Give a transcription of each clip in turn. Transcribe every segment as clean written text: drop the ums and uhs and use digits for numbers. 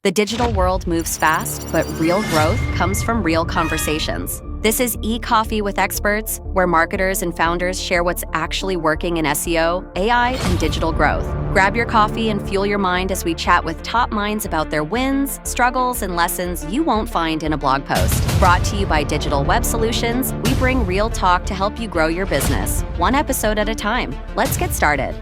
The digital world moves fast, but real growth comes from real conversations. This is eCoffee with Experts, where marketers and founders share what's actually working in SEO, AI, and digital growth. Grab your coffee and fuel your mind as we chat with top minds about their wins, struggles, and lessons you won't find in a blog post. Brought to you by Digital Web Solutions, we bring real talk to help you grow your business, one episode at a time. Let's get started.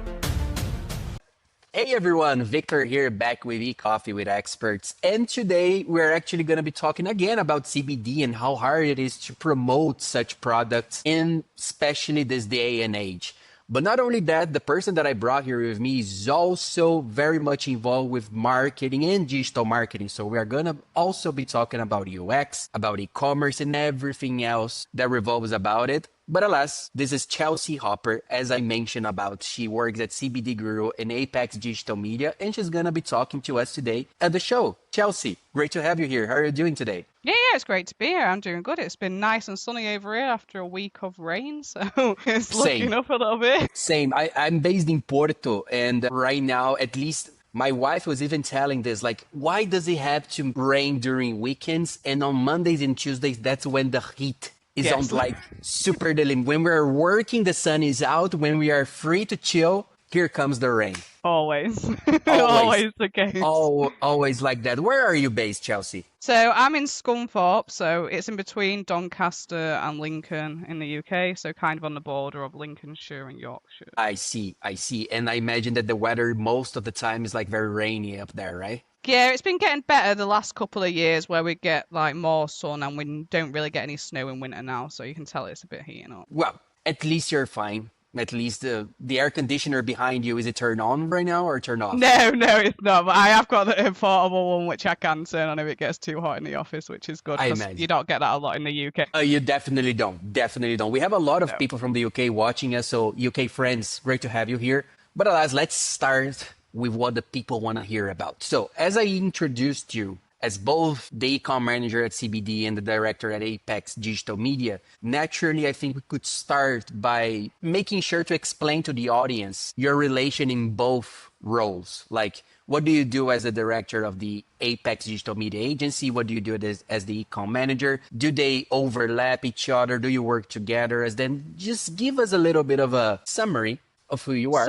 Hey everyone, Victor here, back with eCoffee with Experts. And today we're actually going to be talking again about CBD and how hard it is to promote such products in especially this day and age. But not only that, the person that I brought here with me is also very much involved with marketing and digital marketing. So we are going to also be talking about UX, about e-commerce and everything else that revolves about it. But alas, this is Chelsea Hopper, as I mentioned about. She works at CBD Guru and Apex Digital Media, and she's going to be talking to us today at the show. Chelsea, great to have you here. How are you doing today? Yeah, it's great to be here. I'm doing good. It's been nice and sunny over here after a week of rain, so it's looking up a little bit. Same. I'm based in Porto, and right now, at least my wife was even telling this, like, why does it have to rain during weekends? And on Mondays and Tuesdays, that's when the heat is on like super the limit. When we're working, the sun is out. When we are free to chill, here comes the rain. Always. Always the case. Always like that. Where are you based, Chelsea? So I'm in Scunthorpe, so it's in between Doncaster and Lincoln in the UK, so kind of on the border of Lincolnshire and Yorkshire. I see. And I imagine that the weather most of the time is like very rainy up there, right? Yeah, it's been getting better the last couple of years where we get like more sun and we don't really get any snow in winter now, so you can tell it's a bit heating up. Well, at least you're fine. At least the air conditioner behind you, is it turned on right now or turned off? No, it's not. But I have got the portable one, which I can turn on if it gets too hot in the office, which is good. Because you don't get that a lot in the UK. You definitely don't. We have a lot of people from the UK watching us, so UK friends, great to have you here. But alas, let's start with what the people want to hear about. So, as I introduced you as both the Ecommerce Manager at CBD and the Director at Apex Digital Media, naturally, I think we could start by making sure to explain to the audience your relation in both roles. Like, what do you do as the Director of the Apex Digital Media Agency? What do you do as the Ecommerce Manager? Do they overlap each other? Do you work together? Then just give us a little bit of a summary of who you are.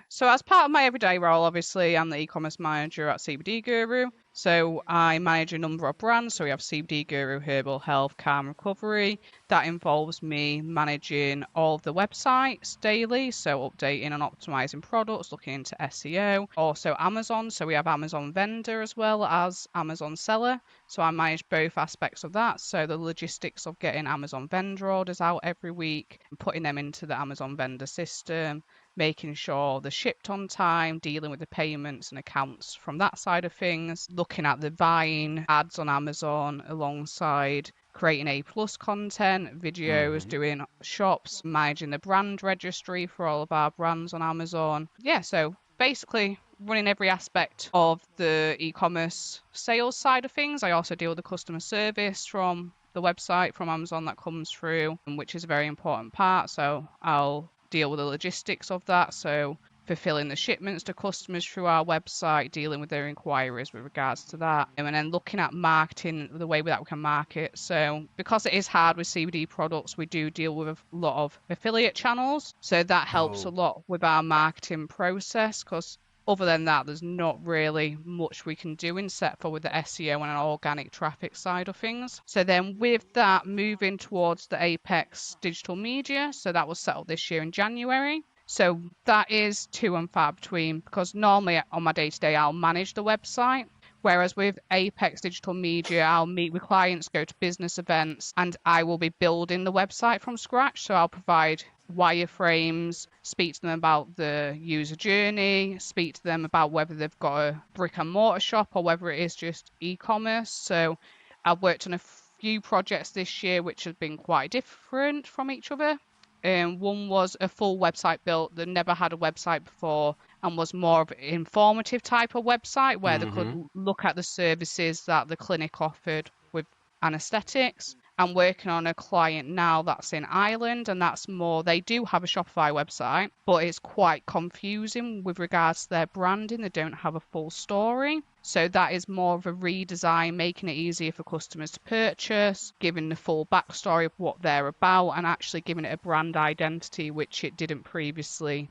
So as part of my everyday role, obviously, I'm the e-commerce manager at CBD Guru. So I manage a number of brands. So we have CBD Guru, Herbal Health, Calm Recovery. That involves me managing all of the websites daily. So updating and optimizing products, looking into SEO. Also Amazon. So we have Amazon vendor as well as Amazon seller. So I manage both aspects of that. So the logistics of getting Amazon vendor orders out every week, and putting them into the Amazon vendor system, making sure they're shipped on time, dealing with the payments and accounts from that side of things, looking at the buying ads on Amazon alongside creating A+ content, videos, doing shops, managing the brand registry for all of our brands on Amazon. Yeah, so basically running every aspect of the e-commerce sales side of things. I also deal with the customer service from the website from Amazon that comes through, which is a very important part. So I'll deal with the logistics of that. So fulfilling the shipments to customers through our website, dealing with their inquiries with regards to that, and then looking at marketing, the way that we can market. So because it is hard with CBD products, we do deal with a lot of affiliate channels. So that helps a lot with our marketing process, because other than that, there's not really much we can do except for with the SEO and an organic traffic side of things. So then with that, moving towards the Apex Digital Media. So that was set up this year in January. So that is few and far between, because normally on my day-to-day, I'll manage the website. Whereas with Apex Digital Media, I'll meet with clients, go to business events, and I will be building the website from scratch. So I'll provide wireframes, speak to them about the user journey, speak to them about whether they've got a brick and mortar shop or whether it is just e-commerce. So I've worked on a few projects this year which have been quite different from each other. One was a full website built that never had a website before and was more of an informative type of website where they could look at the services that the clinic offered with anesthetics. I'm working on a client now that's in Ireland, and that's more, they do have a Shopify website, but it's quite confusing with regards to their branding. They don't have a full story. So that is more of a redesign, making it easier for customers to purchase, giving the full backstory of what they're about, and actually giving it a brand identity, which it didn't previously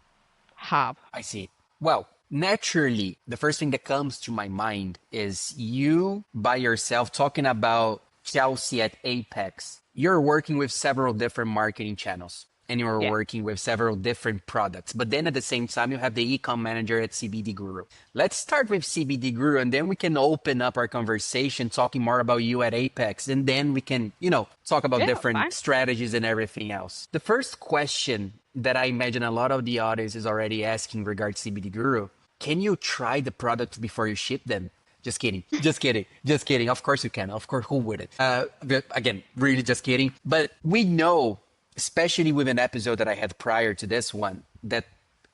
have. I see. Well, naturally, the first thing that comes to my mind is you by yourself talking about Chelsea at Apex. You're working with several different marketing channels and you're working with several different products. But then at the same time, you have the Ecom Manager at CBD Guru. Let's start with CBD Guru and then we can open up our conversation talking more about you at Apex. And then we can, talk about different strategies and everything else. The first question that I imagine a lot of the audience is already asking regards CBD Guru, can you try the products before you ship them? Just kidding. Just kidding. Just kidding. Of course you can. Of course, who wouldn't? Again, really just kidding. But we know, especially with an episode that I had prior to this one, that,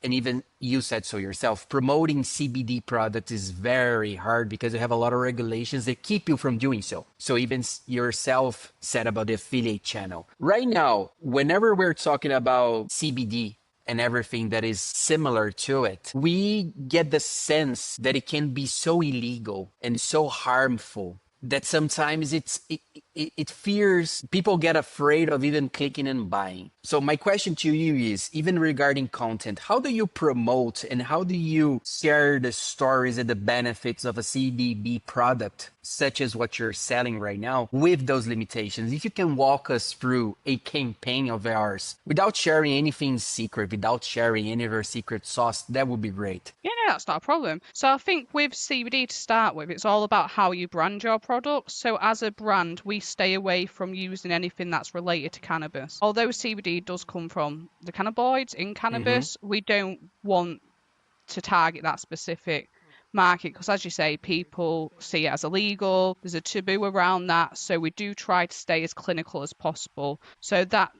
and even you said so yourself, promoting CBD products is very hard because you have a lot of regulations that keep you from doing so. So even yourself said about the affiliate channel. Right now, whenever we're talking about CBD and everything that is similar to it, we get the sense that it can be so illegal and so harmful that sometimes it fears, people get afraid of even clicking and buying. So my question to you is, even regarding content, how do you promote and how do you share the stories and the benefits of a CBD product, such as what you're selling right now, with those limitations? If you can walk us through a campaign of ours without sharing anything secret, without sharing any of your secret sauce, that would be great. Yeah, no, that's not a problem. So I think with CBD to start with, it's all about how you brand your products. So as a brand, we stay away from using anything that's related to cannabis. Although CBD does come from the cannabinoids in cannabis, we don't want to target that specific market because, as you say, people see it as illegal. There's a taboo around that. So we do try to stay as clinical as possible. So that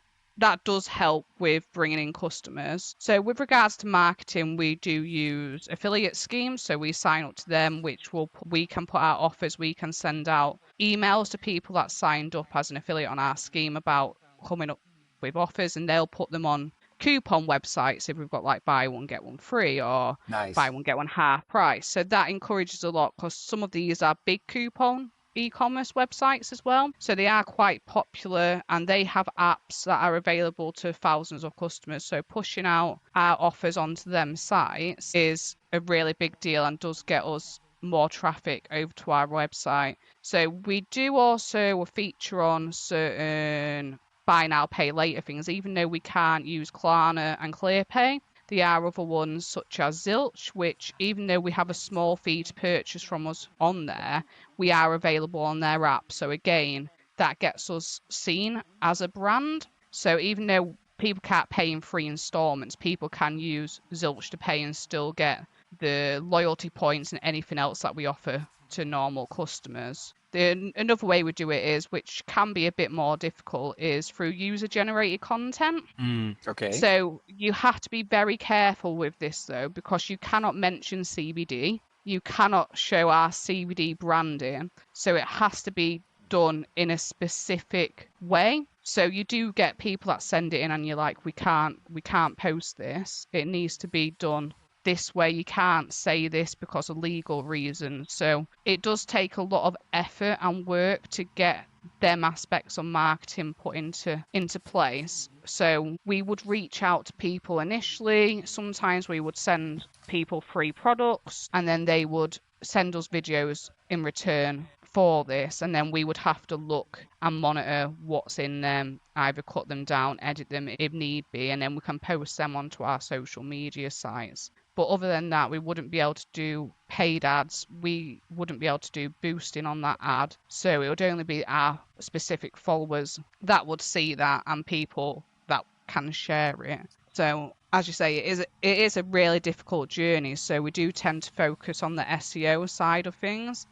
does help with bringing in customers. So with regards to marketing, we do use affiliate schemes. So we sign up to them, which we can put out offers. We can send out emails to people that signed up as an affiliate on our scheme about coming up with offers, and they'll put them on coupon websites if we've got like buy one get one free or buy one get one half price. So that encourages a lot because some of these are big coupon e-commerce websites as well, so they are quite popular and they have apps that are available to thousands of customers. So pushing out our offers onto them sites is a really big deal and does get us more traffic over to our website. So we do also feature on certain buy now pay later things, even though we can't use Klarna and ClearPay. There are other ones such as Zilch, which even though we have a small fee to purchase from us on there, we are available on their app. So again, that gets us seen as a brand. So even though people can't pay in 3 installments, people can use Zilch to pay and still get the loyalty points and anything else that we offer to normal customers. Another way we do it is, which can be a bit more difficult, is through user-generated content. Okay. So you have to be very careful with this, though, because you cannot mention CBD. You cannot show our CBD branding. So it has to be done in a specific way. So you do get people that send it in and you're like, we can't post this. It needs to be done this way. You can't say this because of legal reasons. So it does take a lot of effort and work to get them aspects of marketing put into place. So we would reach out to people initially. Sometimes we would send people free products and then they would send us videos in return for this, and then we would have to look and monitor what's in them, either cut them down, edit them if need be, and then we can post them onto our social media sites. But other than that, we wouldn't be able to do paid ads. We wouldn't be able to do boosting on that ad. So it would only be our specific followers that would see that and people that can share it. So as you say, it is a really difficult journey. So we do tend to focus on the SEO side of things,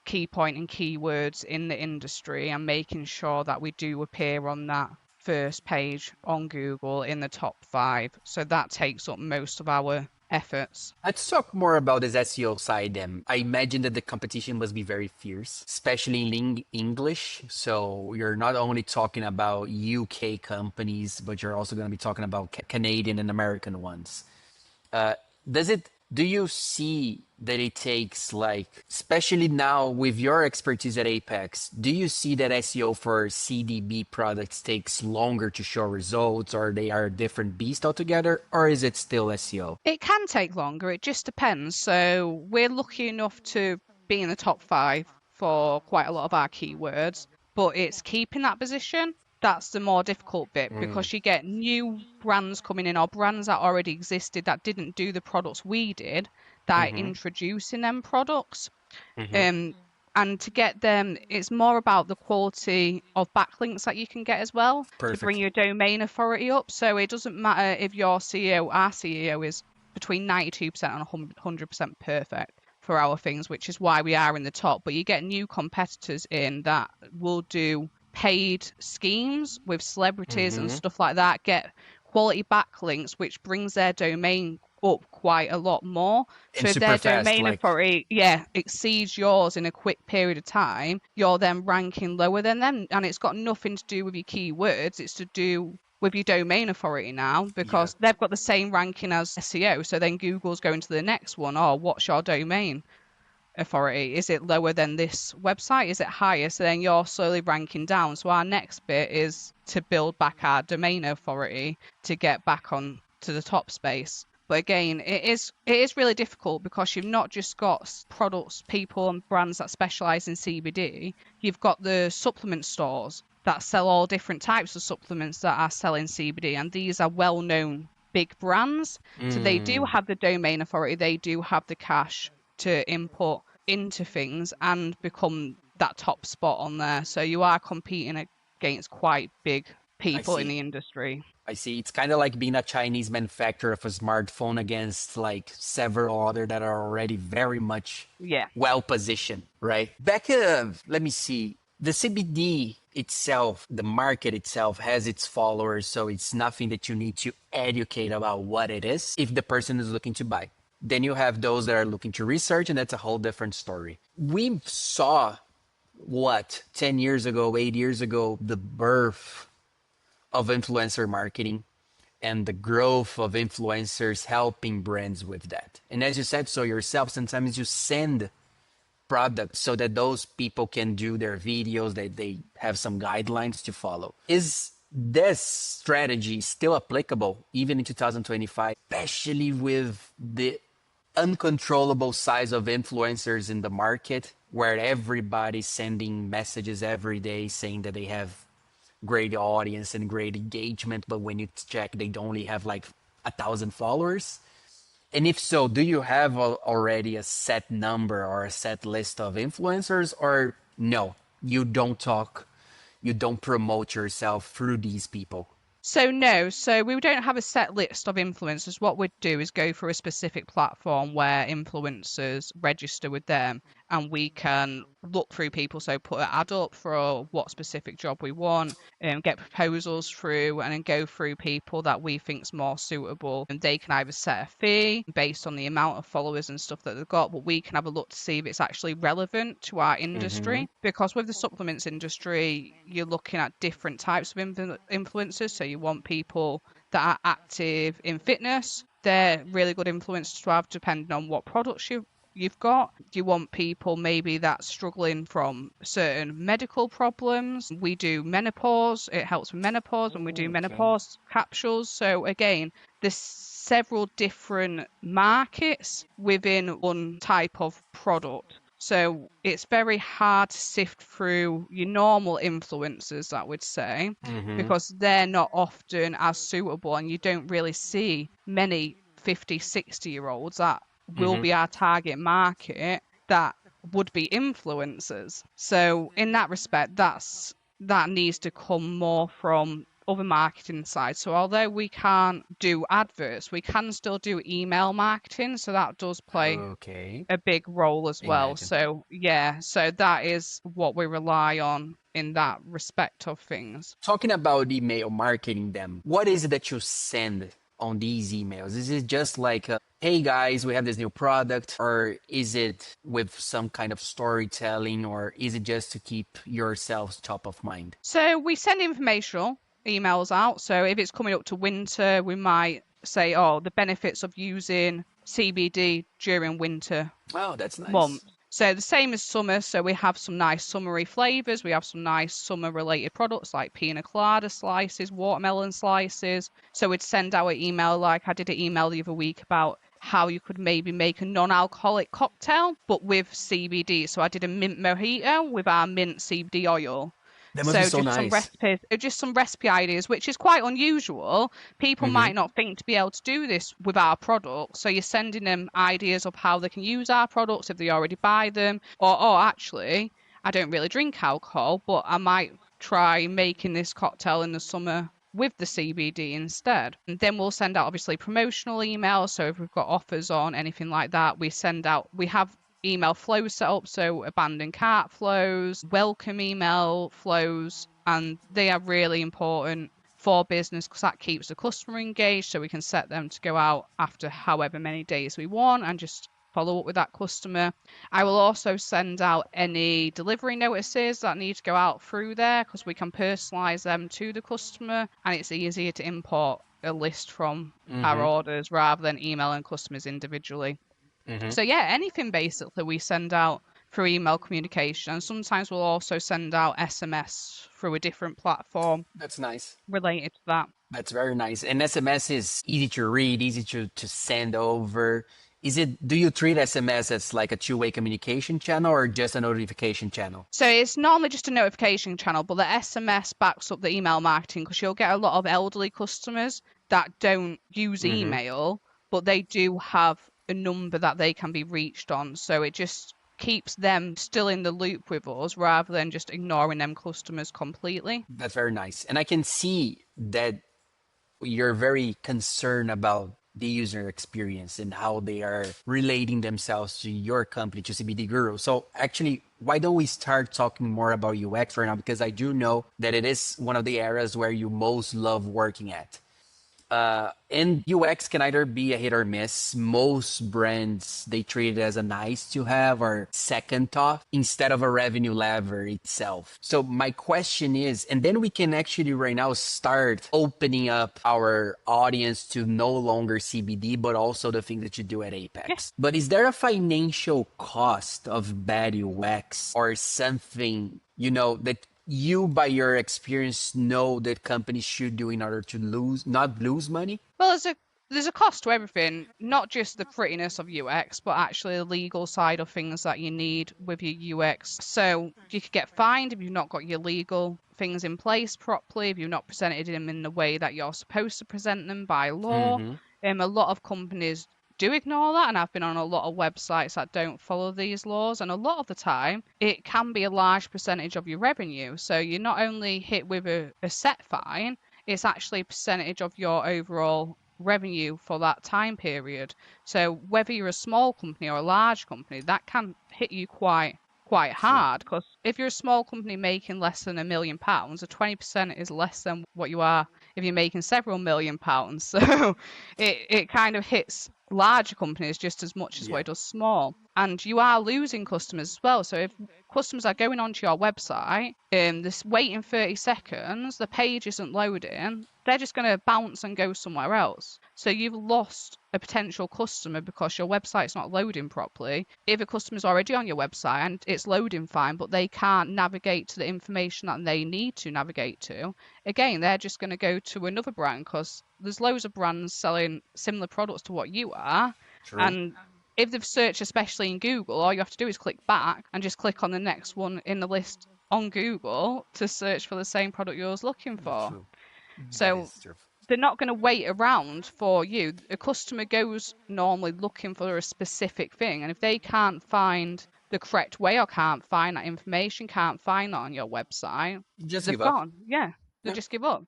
key point and keywords in the industry, and making sure that we do appear on that first page on Google in the top 5. So that takes up most of our efforts. Let's talk more about this SEO side then. I imagine that the competition must be very fierce, especially in English. So you're not only talking about UK companies, but you're also going to be talking about Canadian and American ones. Uh, do you see that it takes, like, especially now with your expertise at Apex, do you see that SEO for CDB products takes longer to show results, or they are a different beast altogether, or is it still SEO? It can take longer, it just depends. So we're lucky enough to be in the top 5 for quite a lot of our keywords, but it's keeping that position. That's the more difficult bit, because you get new brands coming in, or brands that already existed that didn't do the products we did, that are introducing them products. And to get them, it's more about the quality of backlinks that you can get as well to bring your domain authority up. So it doesn't matter if your CEO, our CEO, is between 92% and 100% perfect for our things, which is why we are in the top. But you get new competitors in that will do paid schemes with celebrities and stuff like that, get quality backlinks, which brings their domain up quite a lot more. And So if their super fast, domain authority, exceeds yours in a quick period of time, you're then ranking lower than them. And it's got nothing to do with your keywords. It's to do with your domain authority now, because they've got the same ranking as SEO. So then Google's going to the next one. Oh, what's your domain authority? Is it lower than this website? Is it higher? So then you're slowly ranking down. So our next bit is to build back our domain authority to get back on to the top space. But again, it is really difficult, because you've not just got products, people and brands that specialize in CBD. You've got the supplement stores that sell all different types of supplements that are selling CBD, and these are well-known big brands. So they do have the domain authority, they do have the cash to input into things and become that top spot on there. So you are competing against quite big people in the industry. I see. It's kind of like being a Chinese manufacturer of a smartphone against like several other that are already very much well positioned, right? Let me see. The CBD itself, the market itself has its followers, so it's nothing that you need to educate about what it is if the person is looking to buy. Then you have those that are looking to research, and that's a whole different story. We saw, 10 years ago, 8 years ago, the birth of influencer marketing and the growth of influencers helping brands with that. And as you said so yourself, sometimes you send products so that those people can do their videos, that they have some guidelines to follow. Is this strategy still applicable even in 2025, especially with the uncontrollable size of influencers in the market, where everybody's sending messages every day saying that they have great audience and great engagement, but when you check, they only have like 1,000 followers? And if so, do you have already a set number or a set list of influencers, or no, you don't promote yourself through these people? So no, so we don't have a set list of influencers. What we'd do is go for a specific platform where influencers register with them, and we can look through people. So put an ad up for what specific job we want, and get proposals through, and then go through people that we think's more suitable. And they can either set a fee based on the amount of followers and stuff that they've got, but we can have a look to see if it's actually relevant to our industry. Because with the supplements industry, you're looking at different types of influencers. So you want people that are active in fitness. They're really good influencers to have, depending on what products you've got. You want people maybe that's struggling from certain medical problems. We do menopause. It helps with menopause, and we do menopause capsules. So again, there's several different markets within one type of product. So it's very hard to sift through your normal influencers, I would say, because they're not often as suitable, and you don't really see many 50, 60-year-olds that will be our target market that would be influencers. So in that respect, that needs to come more from other marketing sides. So although we can't do adverts, we can still do email marketing. So that does play a big role as well. So so that is what we rely on in that respect of things. Talking about email marketing then, what is it that you send on these emails? Is it just like, hey guys, we have this new product, or is it with some kind of storytelling, or is it just to keep yourselves top of mind? So we send informational emails out. So if it's coming up to winter, we might say, oh, the benefits of using CBD during winter Oh, that's nice. months. So the same as summer. So we have some nice summery flavors. We have some nice summer related products like pina colada slices, watermelon slices. So we'd send out an email, like I did an email the other week about how you could maybe make a non-alcoholic cocktail, but with CBD. So I did a mint mojito with our mint CBD oil. That must be So so nice. just some recipe ideas, which is quite unusual. People Mm-hmm. might not think to be able to do this with our products. So you're sending them ideas of how they can use our products if they already buy them. Or, oh, actually, I don't really drink alcohol, but I might try making this cocktail in the summer with the CBD instead. And then we'll send out obviously promotional emails. So if we've got offers on anything like that, we have email flows set up, so abandoned cart flows, welcome email flows, and they are really important for business because that keeps the customer engaged, so we can set them to go out after however many days we want and just follow up with that customer. I will also send out any delivery notices that need to go out through there because we can personalize them to the customer, and it's easier to import a list from our orders rather than emailing customers individually. So yeah, anything basically we send out through email communication, and sometimes we'll also send out SMS through a different platform That's nice. related to that. That's very nice. And SMS is easy to read, easy to send over. Do you treat SMS as like a two-way communication channel or just a notification channel? So it's normally just a notification channel, but the SMS backs up the email marketing because you'll get a lot of elderly customers that don't use email, but they do have a number that they can be reached on. So it just keeps them still in the loop with us rather than just ignoring them customers completely. That's very nice. And I can see that you're very concerned about the user experience and how they are relating themselves to your company, to CBD Guru. So actually, why don't we start talking more about UX right now? Because I do know that it is one of the areas where you most love working at. And UX can either be a hit or miss. Most brands, they treat it as a nice to have or second thought instead of a revenue lever itself. So my question is, and then we can actually right now start opening up our audience to no longer CBD, but also the things that you do at Apex. Yes. But is there a financial cost of bad UX or something, that you, by your experience, know that companies should do in order to not lose money? Well, there's a cost to everything, not just the prettiness of UX, but actually the legal side of things that you need with your UX. So you could get fined if you've not got your legal things in place properly, if you've not presented them in the way that you're supposed to present them by law. A lot of companies do ignore that, and I've been on a lot of websites that don't follow these laws, and a lot of the time it can be a large percentage of your revenue. So you're not only hit with a set fine, it's actually a percentage of your overall revenue for that time period. So whether you're a small company or a large company, that can hit you quite hard, because if you're a small company making less than £1 million, a 20% is less than what you are if you're making several £1 million. So it kind of hits larger companies just as much as what it does small. And you are losing customers as well. So if customers are going onto your website, this waiting 30 seconds, the page isn't loading, they're just going to bounce and go somewhere else. So you've lost a potential customer because your website's not loading properly. If a customer's already on your website and it's loading fine, but they can't navigate to the information that they need to navigate to, again, they're just going to go to another brand because there's loads of brands selling similar products to what you are. True. And if they've searched, especially in Google, all you have to do is click back and just click on the next one in the list on Google to search for the same product you're looking for. True. So they're not going to wait around for you. A customer goes normally looking for a specific thing, and if they can't find the correct way or can't find that information, can't find that on your website, Just they've give up. gone. Yeah, they just give up.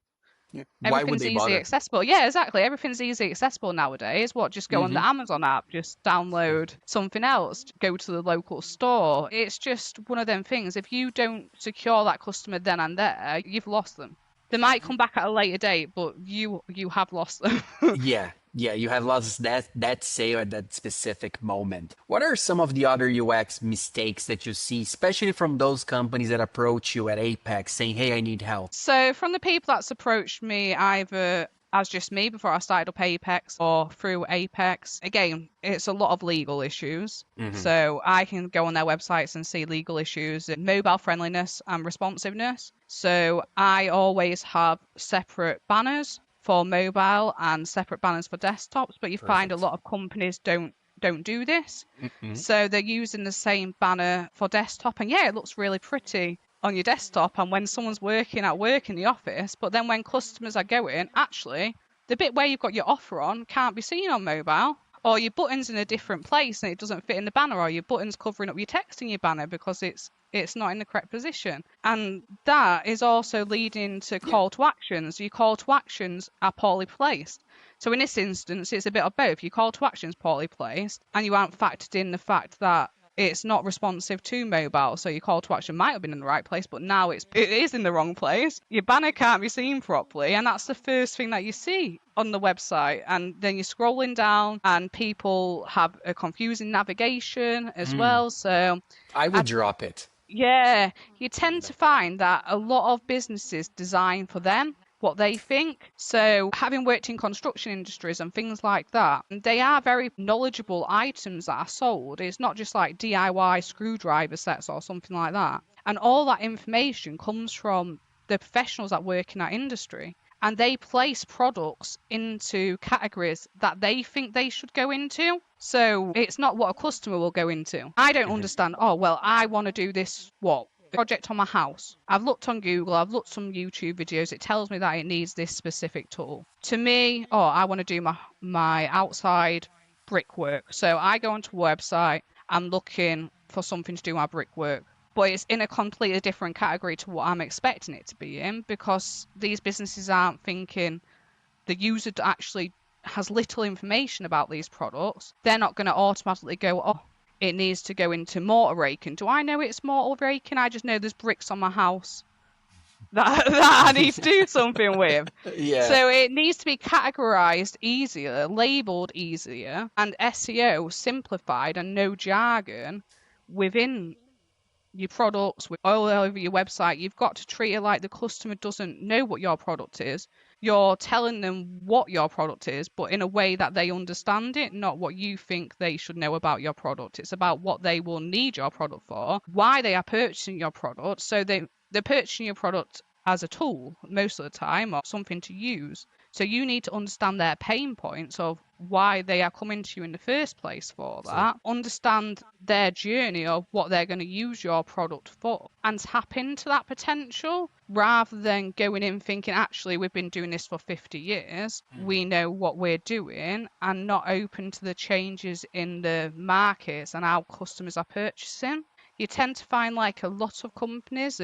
Yeah. Why would Everything's they easy bother? accessible. Yeah, exactly. Everything's easy accessible nowadays. Just go on the Amazon app, just download something else, go to the local store. It's just one of them things. If you don't secure that customer then and there, you've lost them. They might come back at a later date, but you have lost them. Yeah, yeah, you have lost that sale at that specific moment. What are some of the other UX mistakes that you see, especially from those companies that approach you at Apex saying, "Hey, I need help"? So from the people that's approached me either as just me before I started up Apex or through Apex, again, it's a lot of legal issues. So I can go on their websites and see legal issues in mobile friendliness and responsiveness. So I always have separate banners for mobile and separate banners for desktops, but you find a Perfect. lot of companies don't do this. So they're using the same banner for desktop, and yeah, it looks really pretty on your desktop and when someone's working at work in the office, but then when customers are going, actually, the bit where you've got your offer on can't be seen on mobile, or your button's in a different place and it doesn't fit in the banner, or your button's covering up your text in your banner because it's not in the correct position. And that is also leading to call to actions. Your call to actions are poorly placed. So in this instance, it's a bit of both. Your call to actions poorly placed, and you haven't factored in the fact that it's not responsive to mobile. So your call to action might have been in the right place, but now it is in the wrong place. Your banner can't be seen properly, and that's the first thing that you see on the website. And then you're scrolling down, and people have a confusing navigation as well. So I would drop it. yeah, you tend to find that a lot of businesses design for them what they think. So having worked in construction industries and things like that, they are very knowledgeable items that are sold. It's not just like DIY screwdriver sets or something like that. And all that information comes from the professionals that work in that industry. And they place products into categories that they think they should go into. So it's not what a customer will go into. I don't understand, oh, well, I want to do this, project on my house. I've looked on Google, I've looked some YouTube videos, it tells me that it needs this specific tool. To me, I want to do my outside brickwork. So I go onto a website, I'm looking for something to do my brickwork. But it's in a completely different category to what I'm expecting it to be in, because these businesses aren't thinking the user actually has little information about these products. They're not going to automatically go, it needs to go into mortar raking. Do I know it's mortar raking? I just know there's bricks on my house that I need to do something with. Yeah. So it needs to be categorized easier, labeled easier, and SEO simplified and no jargon within your products, all over your website. You've got to treat it like the customer doesn't know what your product is. You're telling them what your product is, but in a way that they understand it, not what you think they should know about your product. It's about what they will need your product for, why they are purchasing your product. So they're purchasing your product as a tool most of the time, or something to use. So you need to understand their pain points of why they are coming to you in the first place for that. Understand their journey of what they're going to use your product for and tap into that potential rather than going in thinking, actually, we've been doing this for 50 years. We know what we're doing, and not open to the changes in the markets and how customers are purchasing. You tend to find like a lot of companies,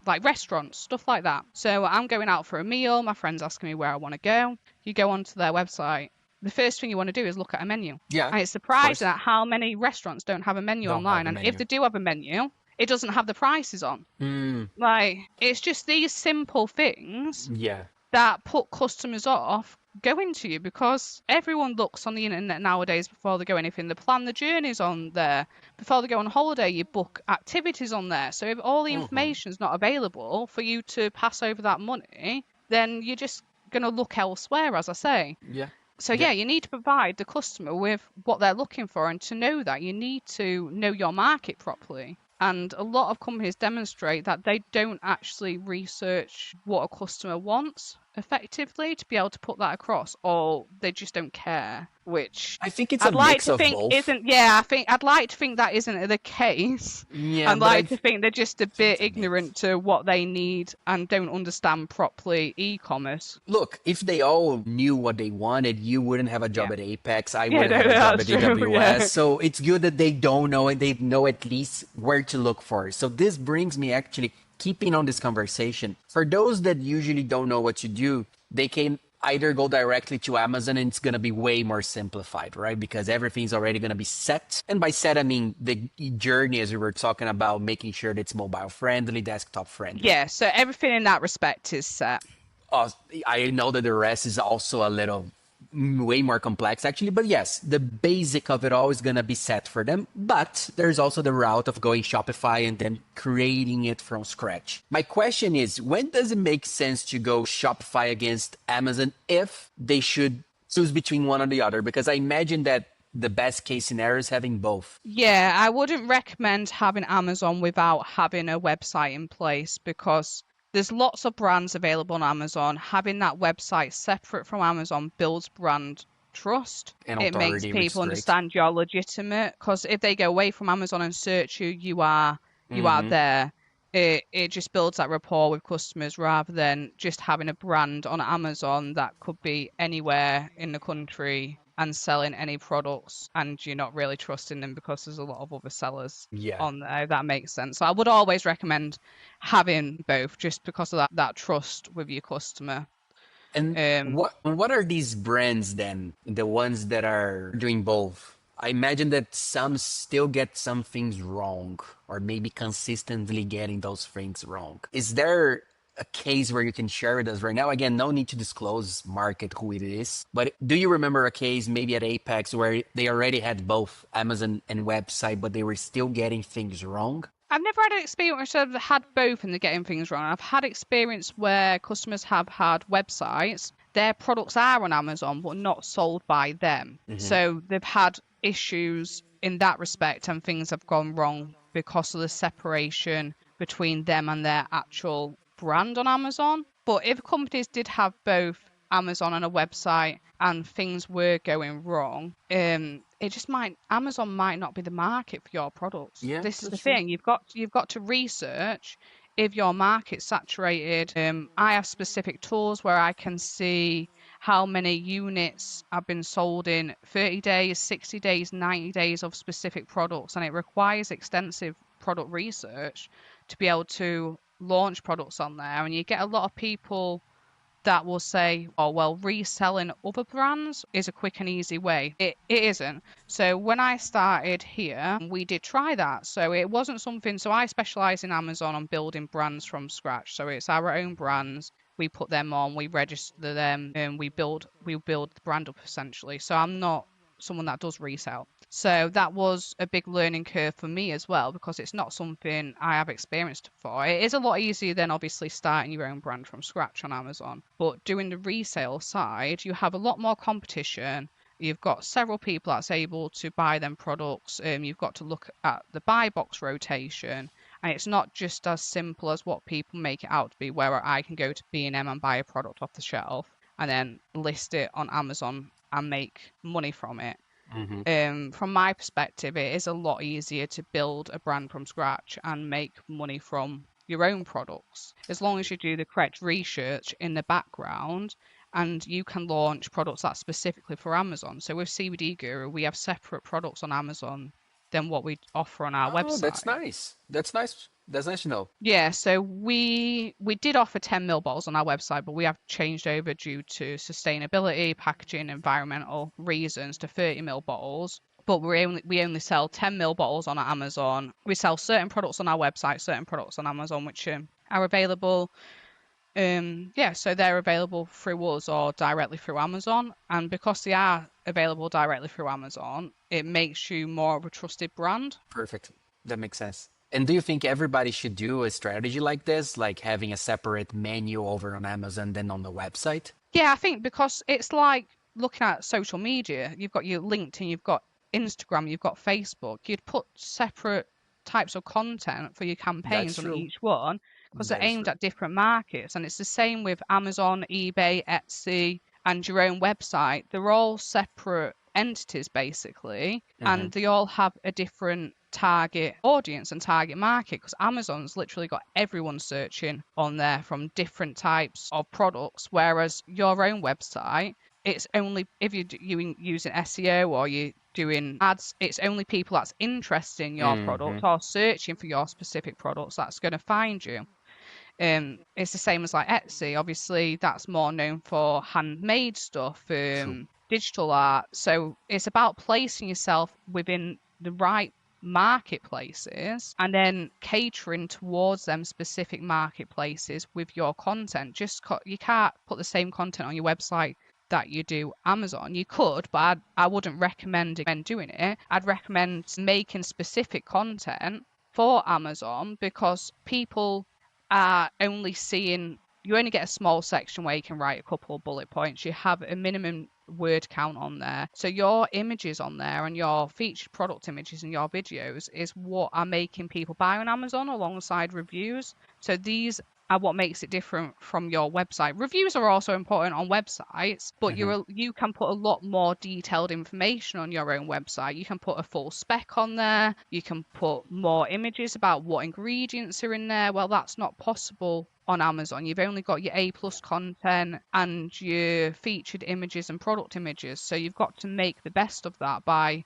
like restaurants, stuff like that. So I'm going out for a meal, my friend's asking me where I want to go. You go onto their website. The first thing you want to do is look at a menu. Yeah. And it's surprising at how many restaurants don't have a menu online. And if they do have a menu, it doesn't have the prices on. Like, it's just these simple things that put customers off going to you, because everyone looks on the internet nowadays before they go anything. They plan the journeys on there. Before they go on holiday, you book activities on there. So if all the information is not available for you to pass over that money, then you're just going to look elsewhere, as I say. Yeah. So yeah, you need to provide the customer with what they're looking for, and to know that, you need to know your market properly. And a lot of companies demonstrate that they don't actually research what a customer wants effectively to be able to put that across, or they just don't care, which I think it's a mix of both. I'd like to think that isn't the case. Yeah, I'd like to think they're just a bit ignorant to what they need and don't understand properly e-commerce. Look, if they all knew what they wanted, you wouldn't have a job at Apex. I wouldn't have a job at AWS. So it's good that they don't know, and they know at least where to look for. So this brings me actually keeping on this conversation. For those that usually don't know what to do, they can either go directly to Amazon, and it's going to be way more simplified, right? Because everything's already going to be set. And by set, I mean the journey, as we were talking about, making sure that it's mobile friendly, desktop friendly. Yeah, so everything in that respect is set. I know that the rest is also a little way more complex actually, but yes, the basic of it all is going to be set for them. But there's also the route of going Shopify and then creating it from scratch. My question is, when does it make sense to go Shopify against Amazon if they should choose between one or the other? Because I imagine that the best case scenario is having both. Yeah, I wouldn't recommend having Amazon without having a website in place because there's lots of brands available on Amazon. Having that website separate from Amazon builds brand trust. And It makes authority, which is people great. understand you're legitimate because if they go away from Amazon and search you, you are Mm-hmm. there. It just builds that rapport with customers rather than just having a brand on Amazon that could be anywhere in the country and selling any products and you're not really trusting them because there's a lot of other sellers Yeah. on there. If that makes sense. So I would always recommend having both just because of that trust with your customer. And what are these brands then? The ones that are doing both? I imagine that some still get some things wrong, or maybe consistently getting those things wrong. Is there a case where you can share with us right now? Again, no need to disclose market who it is, but do you remember a case maybe at Apex where they already had both Amazon and website, but they were still getting things wrong? I've never had an experience where I've had both and they're getting things wrong. I've had experience where customers have had websites, their products are on Amazon, but not sold by them. So they've had issues in that respect and things have gone wrong because of the separation between them and their actual brand on Amazon. But if companies did have both Amazon and a website and things were going wrong, Amazon might not be the market for your products. Yeah, This is the that's true. thing. You've got to research if your market's saturated. I have specific tools where I can see how many units have been sold in 30 days, 60 days, 90 days of specific products, and it requires extensive product research to be able to launch products on there. And you get a lot of people that will say, oh, well, reselling other brands is a quick and easy way. It isn't. So when I started here, we did try that. So it wasn't something, so I specialize in Amazon on building brands from scratch. So it's our own brands. We put them on, we register them, and we build the brand up essentially. So I'm not someone that does resell. So that was a big learning curve for me as well, because it's not something I have experienced before. It is a lot easier than obviously starting your own brand from scratch on Amazon. But doing the resale side, you have a lot more competition. You've got several people that's able to buy them products. You've got to look at the buy box rotation. And it's not just as simple as what people make it out to be, where I can go to B&M and buy a product off the shelf and then list it on Amazon and make money from it. From my perspective, it is a lot easier to build a brand from scratch and make money from your own products, as long as you do the correct research in the background and you can launch products that's specifically for Amazon. So with CBD Guru, we have separate products on Amazon than what we offer on our Oh, website. that's nice. That's nice. That's nice to know. Yeah, so we did offer 10 ml bottles on our website, but we have changed over due to sustainability, packaging, environmental reasons to 30 ml bottles. But we only sell 10 ml bottles on Amazon. We sell certain products on our website, certain products on Amazon, which are available. So they're available through us or directly through Amazon. And because they are available directly through Amazon, it makes you more of a trusted brand. Perfect. That makes sense. And do you think everybody should do a strategy like this, like having a separate menu over on Amazon than on the website? Yeah, I think because it's like looking at social media. You've got your LinkedIn, you've got Instagram, you've got Facebook. You'd put separate types of content for your campaigns That's on true. each one because they're That is aimed true. at different markets. And it's the same with Amazon, eBay, Etsy, and your own website. They're all separate entities basically, and they all have a different target audience and target market, because Amazon's literally got everyone searching on there from different types of products, whereas your own website, it's only if you're using SEO or you're doing ads, it's only people that's interested in your product or searching for your specific products that's going to find you. It's the same as like Etsy. Obviously, that's more known for handmade stuff, True. digital art. So it's about placing yourself within the right marketplaces and then catering towards them specific marketplaces with your content. You can't put the same content on your website that you do Amazon. You could, but I wouldn't recommend doing it. I'd recommend making specific content for Amazon, because people are only seeing, you only get a small section where you can write a couple of bullet points. You have a minimum word count on there. So your images on there and your featured product images and your videos is what are making people buy on Amazon alongside reviews. So these are what makes it different from your website. Reviews are also important on websites, but you can put a lot more detailed information on your own website. You can put a full spec on there. You can put more images about what ingredients are in there. Well, that's not possible on Amazon. You've only got your A+ content and your featured images and product images. So you've got to make the best of that by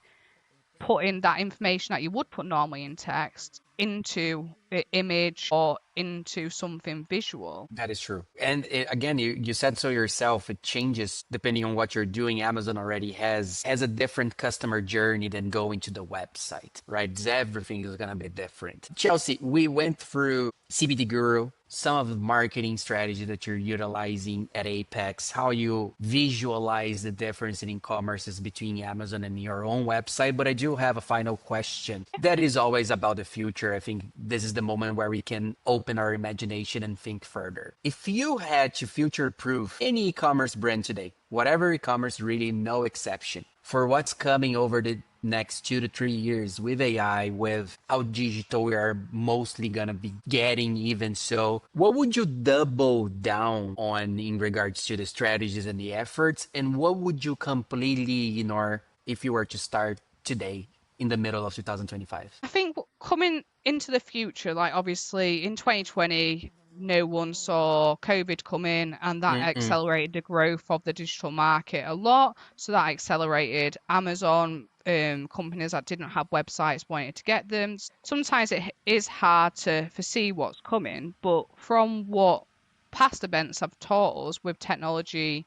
putting that information that you would put normally in text into an image or into something visual. That is true. And again, you said so yourself, it changes depending on what you're doing. Amazon already has a different customer journey than going to the website, right? Everything is going to be different. Chelsea, we went through CBD Guru, some of the marketing strategy that you're utilizing at Apex, how you visualize the difference in e-commerces between Amazon and your own website. But I do have a final question that is always about the future. I think this is the moment where we can open our imagination and think further. If you had to future-proof any e-commerce brand today, whatever e-commerce, really no exception, for what's coming over the next 2 to 3 years with AI, with how digital we are mostly going to be getting, even so, what would you double down on in regards to the strategies and the efforts? And what would you completely ignore if you were to start today in the middle of 2025? I think coming into the future, like obviously in 2020, no one saw COVID come in, and that accelerated the growth of the digital market a lot. So that accelerated Amazon, companies that didn't have websites wanted to get them. Sometimes it is hard to foresee what's coming, but from what past events have taught us with technology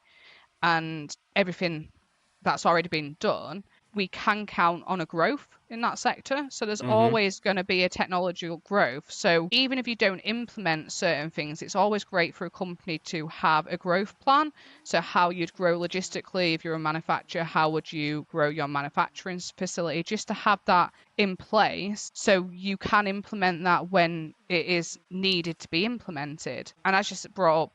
and everything that's already been done, we can count on a growth in that sector. So there's always going to be a technological growth. So even if you don't implement certain things, it's always great for a company to have a growth plan. So how you'd grow logistically if you're a manufacturer, how would you grow your manufacturing facility, just to have that in place so you can implement that when it is needed to be implemented. And I just brought up,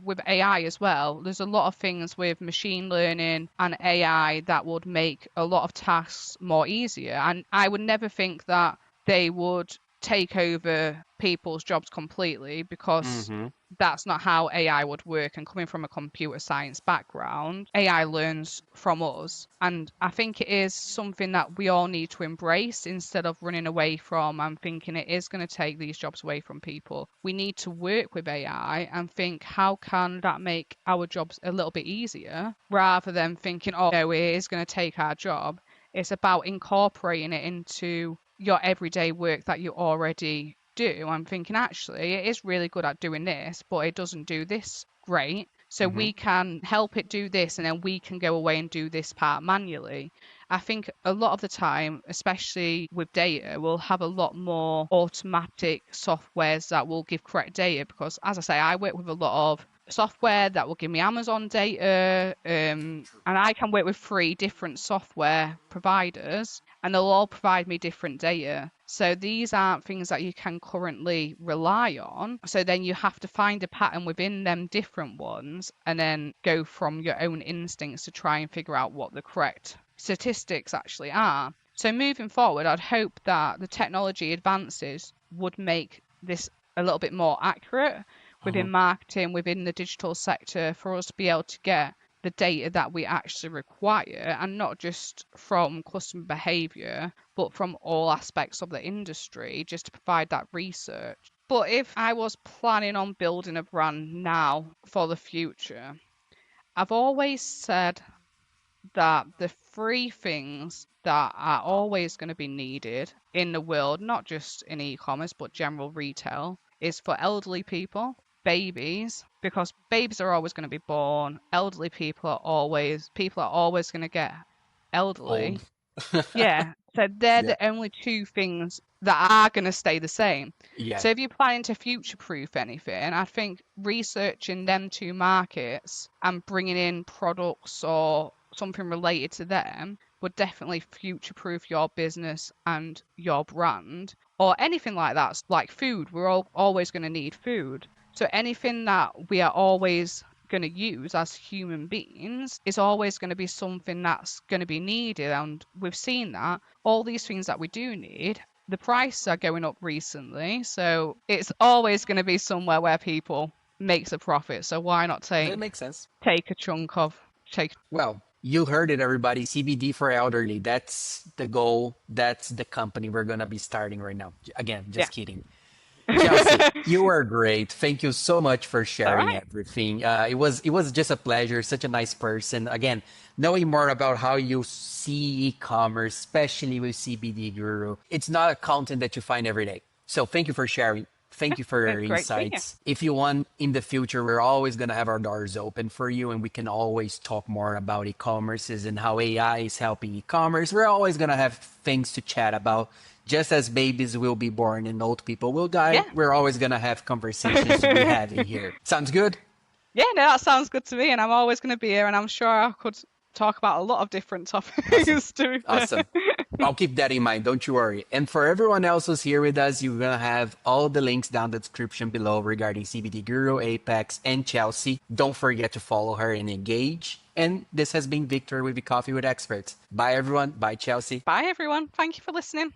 with AI as well, there's a lot of things with machine learning and AI that would make a lot of tasks more easier. And I would never think that they would take over people's jobs completely, because that's not how AI would work. And coming from a computer science background, AI learns from us. And I think it is something that we all need to embrace instead of running away from and thinking it is going to take these jobs away from people. We need to work with AI and think, how can that make our jobs a little bit easier, rather than thinking, oh, no, it is going to take our job. It's about incorporating it into your everyday work that you already do. I'm thinking, actually, it is really good at doing this, but it doesn't do this great. So we can help it do this, and then we can go away and do this part manually. I think a lot of the time, especially with data, we'll have a lot more automatic softwares that will give correct data, because, as I say, I work with a lot of software that will give me Amazon data, and I can work with 3 different software providers, and they'll all provide me different data. So these aren't things that you can currently rely on. So then you have to find a pattern within them different ones, and then go from your own instincts to try and figure out what the correct statistics actually are. So moving forward, I'd hope that the technology advances would make this a little bit more accurate within marketing, within the digital sector, for us to be able to get the data that we actually require, and not just from customer behavior, but from all aspects of the industry, just to provide that research. But if I was planning on building a brand now for the future, I've always said that the 3 things that are always going to be needed in the world, not just in e-commerce, but general retail, is for elderly people, babies, because babies are always going to be born. Elderly people are always going to get elderly. Yeah. So they're Yeah. the only two things that are going to stay the same. Yeah. So if you're planning to future-proof anything, I think researching them two markets and bringing in products or something related to them would definitely future-proof your business and your brand, or anything like that. Like food, we're all always going to need food. So anything that we are always going to use as human beings is always going to be something that's going to be needed. And we've seen that all these things that we do need, the prices are going up recently. So it's always going to be somewhere where people makes a profit. So why not That makes sense. take a chunk of take? Well, you heard it, everybody. CBD for elderly. That's the goal. That's the company we're going to be starting right now. Again, Yeah. just kidding. Chelsea, you were great. Thank you so much for All sharing right. everything. It was just a pleasure. Such a nice person. Again, knowing more about how you see e-commerce, especially with CBD Guru. It's not a content that you find every day. So thank you for sharing. Thank you for your It's great to be here. insights. If you want in the future, we're always gonna have our doors open for you, and we can always talk more about e-commerces and how AI is helping e-commerce. We're always gonna have things to chat about. Just as babies will be born and old people will die, Yeah. we're always gonna have conversations to be having here. Sounds good? Yeah, no, that sounds good to me, and I'm always going to be here, and I'm sure I could talk about a lot of different topics. Awesome. To be fair. Awesome. I'll keep that in mind. Don't you worry. And for everyone else who's here with us, you're going to have all the links down the description below regarding CBD Guru, Apex, and Chelsea. Don't forget to follow her and engage. And this has been Victor with the Coffee with Experts. Bye, everyone. Bye, Chelsea. Bye, everyone. Thank you for listening.